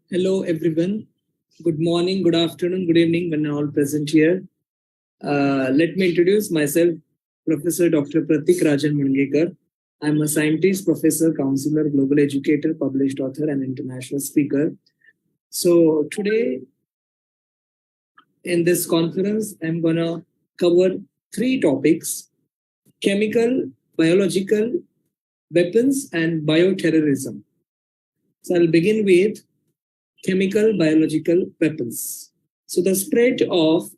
Hello, everyone. Good morning, good afternoon, good evening, when all present here. Let me introduce myself, Professor Dr. Pratik Rajan Mungekar. I'm a scientist, professor, counselor, global educator, published author, and international speaker. So today in this conference, I'm going to cover three topics: chemical, biological weapons, and bioterrorism. So I'll begin with chemical, biological weapons. So the spread of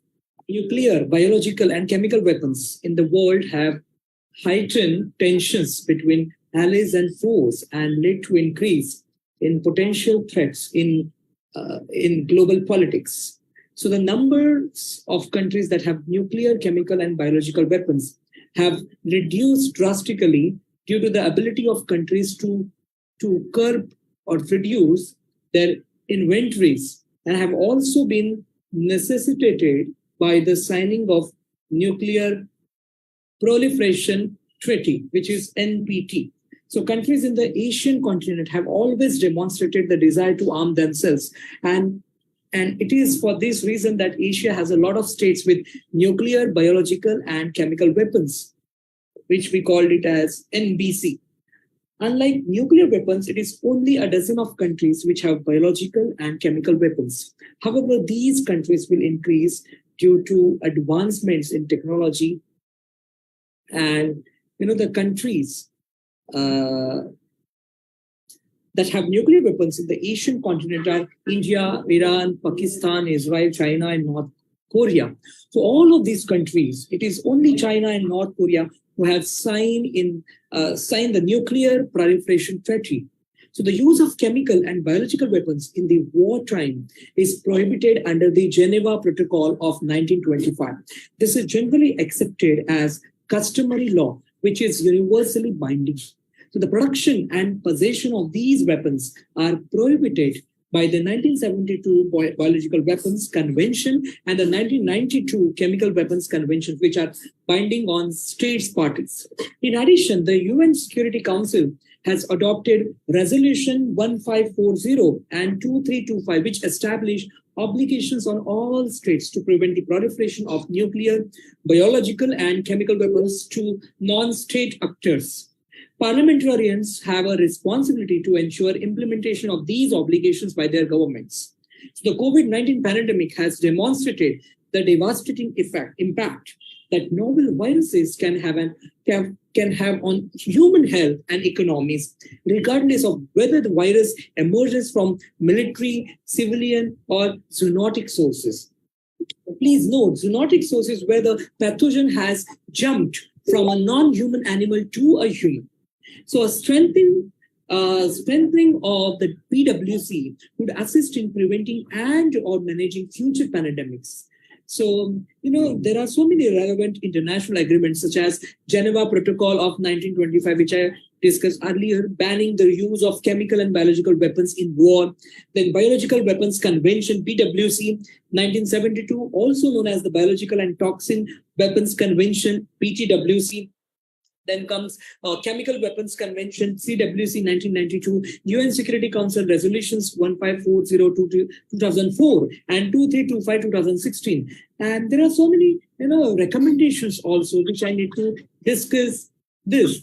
nuclear, biological, and chemical weapons in the world have heightened tensions between allies and foes and led to increase in potential threats in global politics. So the numbers of countries that have nuclear, chemical, and biological weapons have reduced drastically due to the ability of countries to curb or reduce their inventories, and have also been necessitated by the signing of Nuclear Proliferation Treaty, which is NPT. So countries in the Asian continent have always demonstrated the desire to arm themselves, and it is for this reason that Asia has a lot of states with nuclear, biological, and chemical weapons, which we called it as NBC. Unlike nuclear weapons, it is only a dozen of countries which have biological and chemical weapons. However, these countries will increase due to advancements in technology. And the countries that have nuclear weapons in the Asian continent are India, Iran, Pakistan, Israel, China, and North Korea. So all of these countries, it is only China and North Korea who have signed the Nuclear Proliferation Treaty. So the use of chemical and biological weapons in the wartime is prohibited under the Geneva Protocol of 1925. This is generally accepted as customary law, which is universally binding. So the production and possession of these weapons are prohibited by the 1972 Biological Weapons Convention and the 1992 Chemical Weapons Convention, which are binding on states parties. In addition, the UN Security Council has adopted Resolution 1540 and 2325, which establish obligations on all states to prevent the proliferation of nuclear, biological, and chemical weapons to non-state actors. Parliamentarians have a responsibility to ensure implementation of these obligations by their governments. So the COVID-19 pandemic has demonstrated the devastating impact that novel viruses can have on human health and economies, regardless of whether the virus emerges from military, civilian, or zoonotic sources. Please note, zoonotic sources where the pathogen has jumped from a non-human animal to a human. So a strengthening of the PWC would assist in preventing and or managing future pandemics. So, there are so many relevant international agreements such as Geneva Protocol of 1925, which I discussed earlier, banning the use of chemical and biological weapons in war. Then Biological Weapons Convention, BWC, 1972, also known as the Biological and Toxin Weapons Convention, BTWC. Then comes Chemical Weapons Convention, CWC 1992, UN Security Council Resolutions 1540 2004 and 2325 2016. And there are so many recommendations also which I need to discuss. This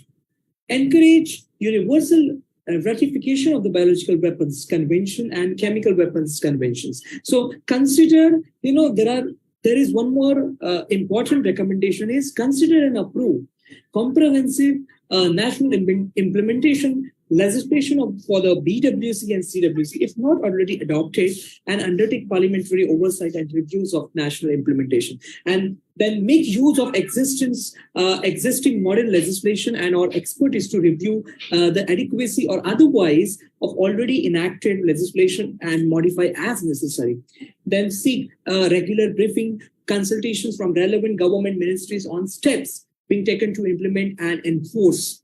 encourage universal ratification of the Biological Weapons Convention and Chemical Weapons Conventions. So consider, there is one more important recommendation is consider and approve comprehensive national implementation legislation for the BWC and CWC, if not already adopted, and undertake parliamentary oversight and reviews of national implementation. And then make use of existing modern legislation and or expertise to review the adequacy or otherwise of already enacted legislation and modify as necessary. Then seek regular briefing, consultations from relevant government ministries on steps being taken to implement and enforce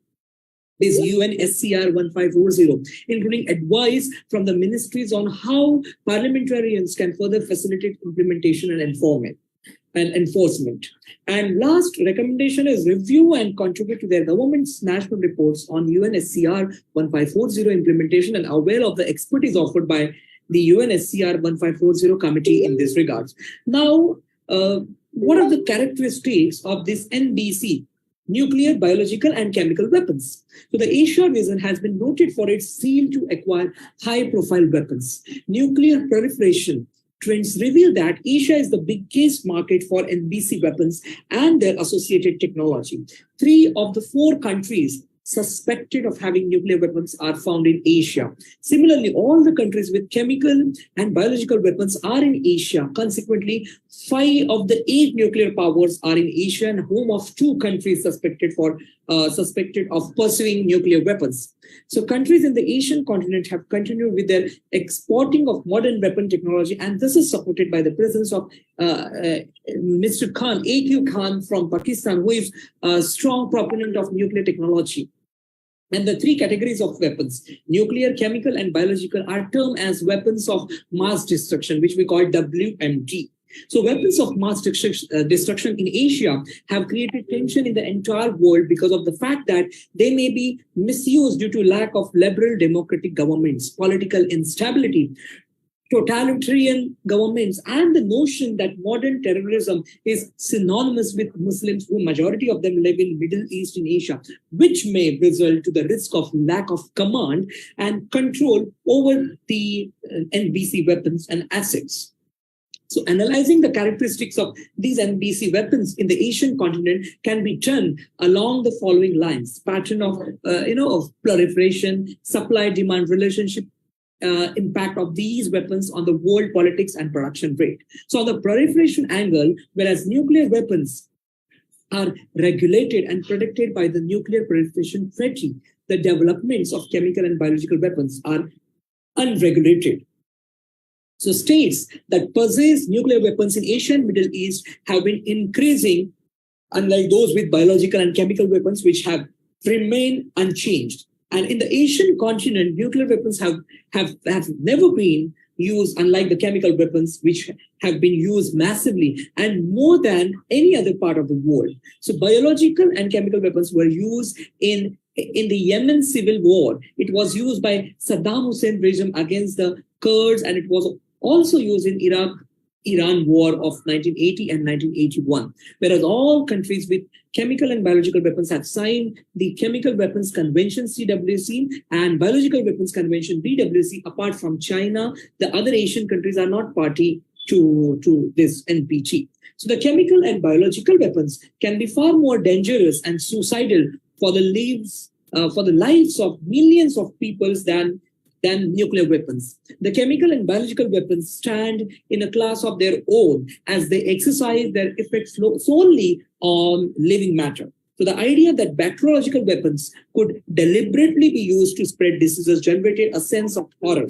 this UNSCR 1540, including advice from the ministries on how parliamentarians can further facilitate implementation and enforcement. And last recommendation is review and contribute to their government's national reports on UNSCR 1540 implementation and aware of the expertise offered by the UNSCR 1540 committee in this regard. Now, what are the characteristics of this NBC? Nuclear, biological, and chemical weapons. So the Asia region has been noted for its zeal to acquire high-profile weapons. Nuclear proliferation trends reveal that Asia is the biggest market for NBC weapons and their associated technology. 3 of the 4 countries suspected of having nuclear weapons are found in Asia. Similarly, all the countries with chemical and biological weapons are in Asia. Consequently, 5 of the 8 nuclear powers are in Asia and home of 2 countries suspected of pursuing nuclear weapons. So countries in the Asian continent have continued with their exporting of modern weapon technology, and this is supported by the presence of Mr. Khan, A.Q. Khan from Pakistan, who is a strong proponent of nuclear technology. And the 3 categories of weapons, nuclear, chemical, and biological, are termed as weapons of mass destruction, which we call WMD. So weapons of mass destruction in Asia have created tension in the entire world because of the fact that they may be misused due to lack of liberal democratic governments, political instability, totalitarian governments, and the notion that modern terrorism is synonymous with Muslims, who majority of them live in Middle East and Asia, which may result to the risk of lack of command and control over the NBC weapons and assets. So analyzing the characteristics of these NBC weapons in the Asian continent can be done along the following lines: pattern of proliferation, supply-demand relationship, impact of these weapons on the world politics and production rate. So on the proliferation angle, whereas nuclear weapons are regulated and protected by the Nuclear Proliferation Treaty, the developments of chemical and biological weapons are unregulated. So states that possess nuclear weapons in Asia and Middle East have been increasing, unlike those with biological and chemical weapons, which have remained unchanged. And in the Asian continent, nuclear weapons have never been used, unlike the chemical weapons, which have been used massively and more than any other part of the world. So biological and chemical weapons were used in the Yemen civil war. It was used by Saddam Hussein regime against the Kurds, and it was also used in Iraq-Iran war of 1980 and 1981, whereas all countries with chemical and biological weapons have signed the Chemical Weapons Convention, CWC, and Biological Weapons Convention, BWC. Apart from China, the other Asian countries are not party to this NPT. So the chemical and biological weapons can be far more dangerous and suicidal for the lives of millions of people than nuclear weapons. The chemical and biological weapons stand in a class of their own as they exercise their effects solely on living matter. So the idea that bacteriological weapons could deliberately be used to spread diseases generated a sense of horror.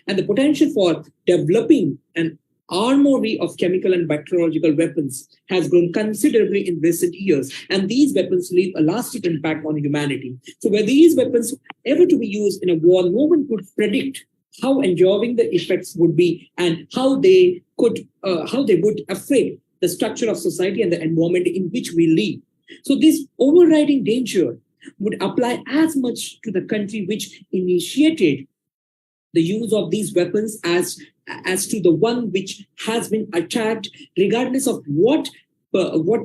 And the potential for developing an armory of chemical and bacteriological weapons has grown considerably in recent years, and these weapons leave a lasting impact on humanity. So were these weapons ever to be used in a war, no one could predict how enduring the effects would be and how they would affect the structure of society and the environment in which we live. So this overriding danger would apply as much to the country which initiated the use of these weapons as to the one which has been attacked, regardless of what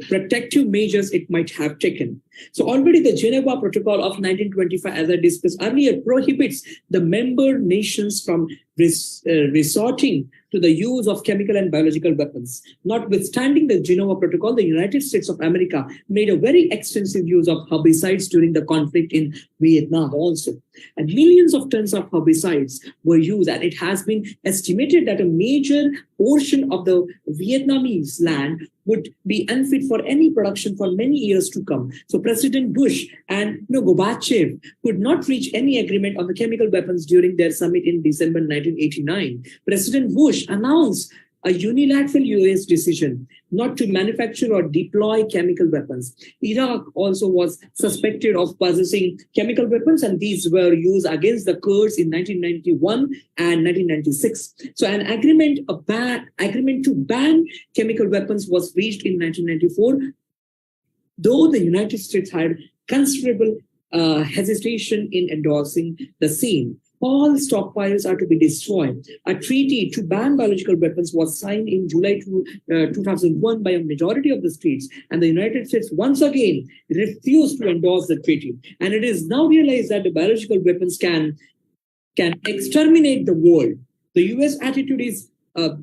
protective measures it might have taken. So already the Geneva Protocol of 1925, as I discussed earlier, prohibits the member nations from resorting to the use of chemical and biological weapons. Notwithstanding the Geneva Protocol, the United States of America made a very extensive use of herbicides during the conflict in Vietnam also. And millions of tons of herbicides were used, and it has been estimated that a major portion of the Vietnamese land would be unfit for any production for many years to come. So President Bush and Gorbachev could not reach any agreement on the chemical weapons during their summit in December 1989. President Bush announced a unilateral US decision not to manufacture or deploy chemical weapons. Iraq also was suspected of possessing chemical weapons, and these were used against the Kurds in 1991 and 1996. So an agreement to ban chemical weapons was reached in 1994, though the United States had considerable hesitation in endorsing the same. all stockpiles are to be destroyed. A treaty to ban biological weapons was signed in July 2001 by a majority of the states, and the United States once again refused to endorse the treaty. And it is now realized that the biological weapons can exterminate the world. The US attitude is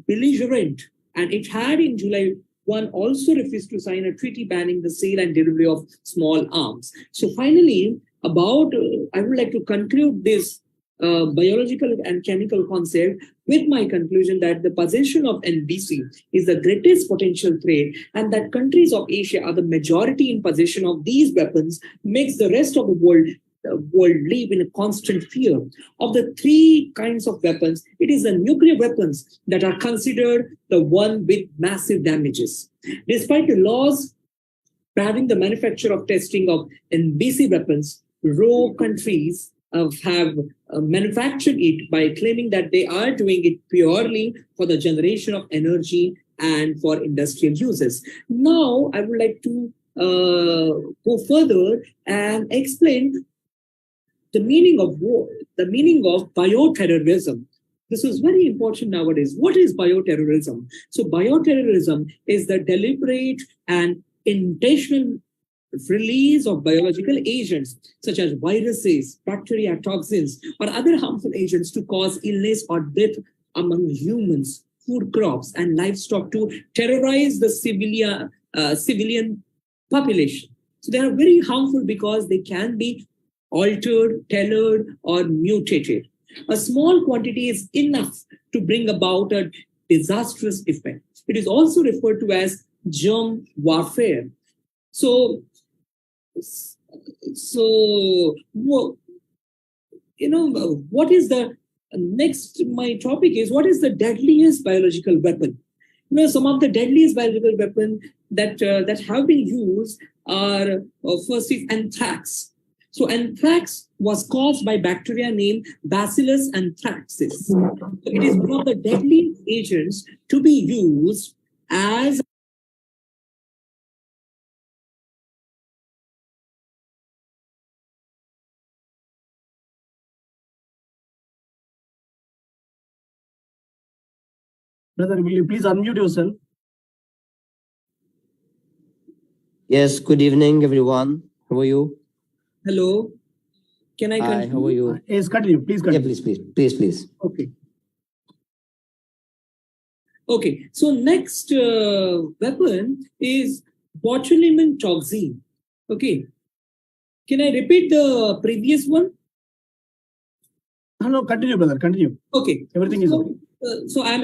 belligerent, and it had in July 1 also refused to sign a treaty banning the sale and delivery of small arms. So finally, I would like to conclude this biological and chemical concept with my conclusion that the possession of NBC is the greatest potential threat, and that countries of Asia are the majority in possession of these weapons makes the rest of the world live in a constant fear. Of the three kinds of weapons, it is the nuclear weapons that are considered the one with massive damages. Despite the laws banning the manufacture of testing of NBC weapons, raw countries have manufactured it by claiming that they are doing it purely for the generation of energy and for industrial uses. Now, I would like to go further and explain the meaning of war, the meaning of bioterrorism. This is very important nowadays. What is bioterrorism? So bioterrorism is the deliberate and intentional release of biological agents such as viruses, bacteria, toxins, or other harmful agents to cause illness or death among humans, food crops, and livestock to terrorize the civilian population. So they are very harmful because they can be altered, tailored, or mutated. A small quantity is enough to bring about a disastrous effect. It is also referred to as germ warfare. So what is the next? My topic is, what is the deadliest biological weapon? Some of the deadliest biological weapons that have been used are first is anthrax. So anthrax was caused by bacteria named Bacillus anthracis. So it is one of the deadly agents to be used as Brother, will you please unmute yourself? Yes, good evening, everyone. How are you? Hello. Can I continue? Hi, how are you? Yes, continue. Please continue. Yeah, please. Okay. Okay. So next weapon is botulinum toxin. Okay. Can I repeat the previous one? No, continue, brother. Continue. Okay. Everything is okay. So I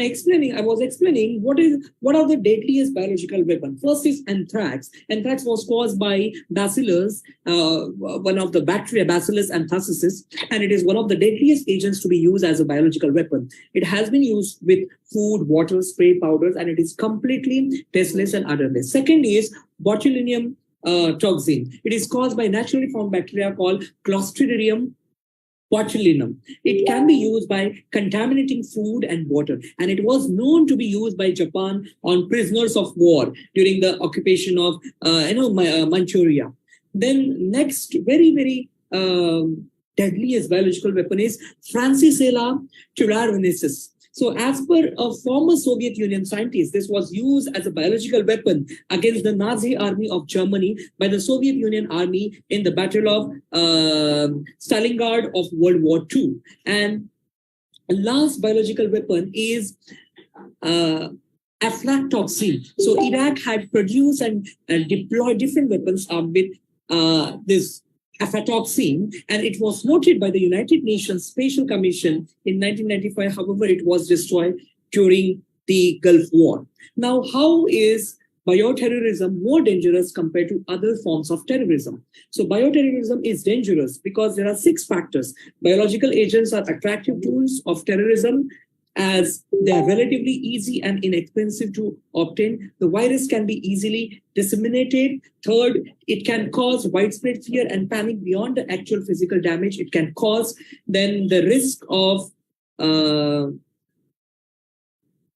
was explaining what are the deadliest biological weapons. First is anthrax. Anthrax was caused by Bacillus, one of the bacteria, Bacillus anthracis, and it is one of the deadliest agents to be used as a biological weapon. It has been used with food, water, spray powders, and it is completely tasteless and odorless. Second is botulinum toxin. It is caused by naturally formed bacteria called Clostridium botulinum. It can be used by contaminating food and water, and it was known to be used by Japan on prisoners of war during the occupation of Manchuria. Then next, very deadliest biological weapon is Francisella tularensis. So as per a former Soviet Union scientist, this was used as a biological weapon against the Nazi army of Germany by the Soviet Union army in the Battle of Stalingrad of World War II. And last biological weapon is aflatoxin. So Iraq had produced and deployed different weapons with this aflatoxin, and it was noted by the United Nations Special Commission in 1995. However, it was destroyed during the Gulf War. Now, how is bioterrorism more dangerous compared to other forms of terrorism? So bioterrorism is dangerous because there are 6 factors. Biological agents are attractive tools of terrorism as they are relatively easy and inexpensive to obtain. The virus can be easily disseminated. Third, it can cause widespread fear and panic beyond the actual physical damage. It can cause then the risk of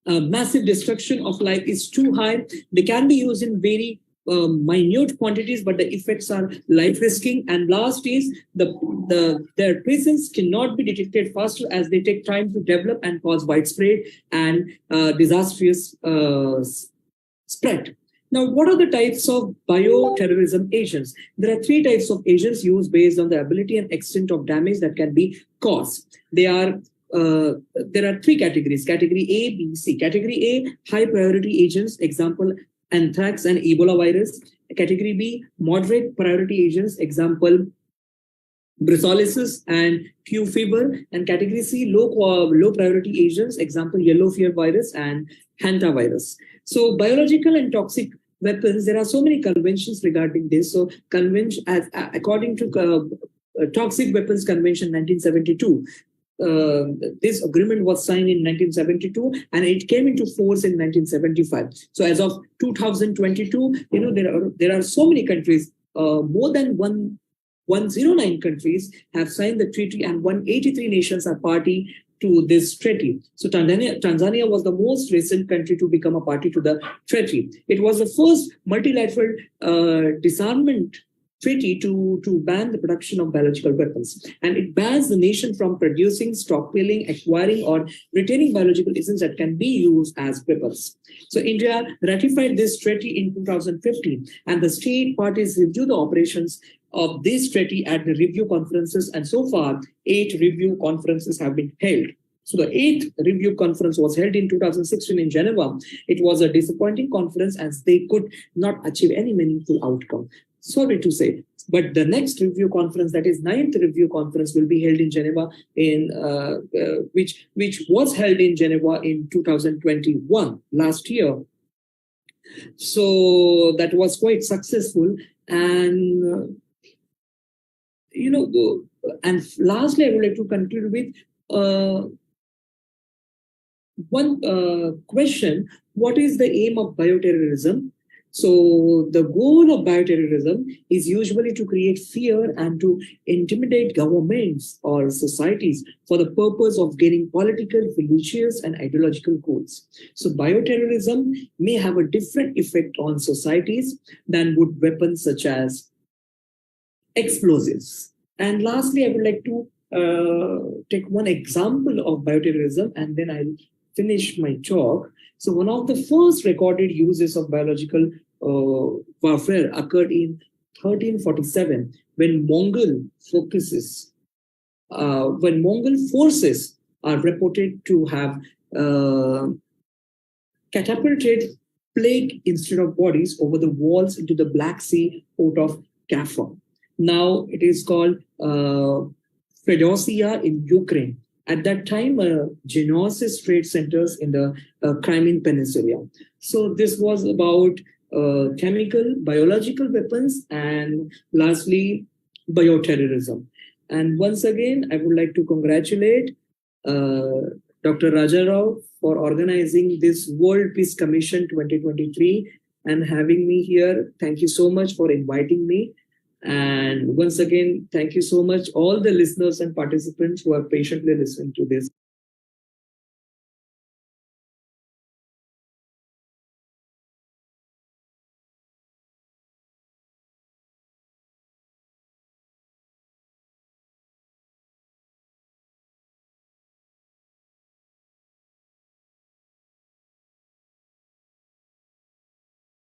massive destruction of life is too high. They can be used in very minute quantities, but the effects are life-risking. And last is their presence cannot be detected faster as they take time to develop and cause widespread and disastrous spread. Now, what are the types of bioterrorism agents? There are 3 types of agents used based on the ability and extent of damage that can be caused. There are 3 categories, category A, B, C. Category A, high priority agents, example, anthrax and Ebola virus. Category B, moderate priority agents, example, brucellosis and Q fever. And category C, low priority agents, example, yellow fever virus and hantavirus. So biological and toxic weapons, there are so many conventions regarding this. So according to Toxic Weapons Convention 1972, this agreement was signed in 1972 and it came into force in 1975. So as of 2022, there are so many countries, more than 109 countries have signed the treaty, and 183 nations are party to this treaty. So Tanzania was the most recent country to become a party to the treaty. It was the first multilateral disarmament treaty to ban the production of biological weapons. And it bans the nation from producing, stockpiling, acquiring, or retaining biological agents that can be used as weapons. So India ratified this treaty in 2015, and the state parties review the operations of this treaty at the review conferences, and so far 8 review conferences have been held. So the 8th review conference was held in 2016 in Geneva. It was a disappointing conference as they could not achieve any meaningful outcome. Sorry to say, but the next review conference, that is 9th review conference, will be held in Geneva, which was held in Geneva in 2021, last year. So that was quite successful. And and lastly, I would like to conclude with one question: what is the aim of bioterrorism? So the goal of bioterrorism is usually to create fear and to intimidate governments or societies for the purpose of gaining political, religious, and ideological goals. So bioterrorism may have a different effect on societies than would weapons such as explosives. And lastly, I would like to take one example of bioterrorism, and then I'll finish my talk. So one of the first recorded uses of biological warfare occurred in 1347 when Mongol forces are reported to have catapulted plague instead of bodies over the walls into the Black Sea port of Kaffa. Now it is called Fedosia in Ukraine. At that time, Genosis trade centers in the Crimean Peninsula. So this was about chemical, biological weapons, and lastly, bioterrorism. And once again, I would like to congratulate Dr. Raja Rao for organizing this World Peace Commission 2023 and having me here. Thank you so much for inviting me. And once again, thank you so much, all the listeners and participants who are patiently listening to this.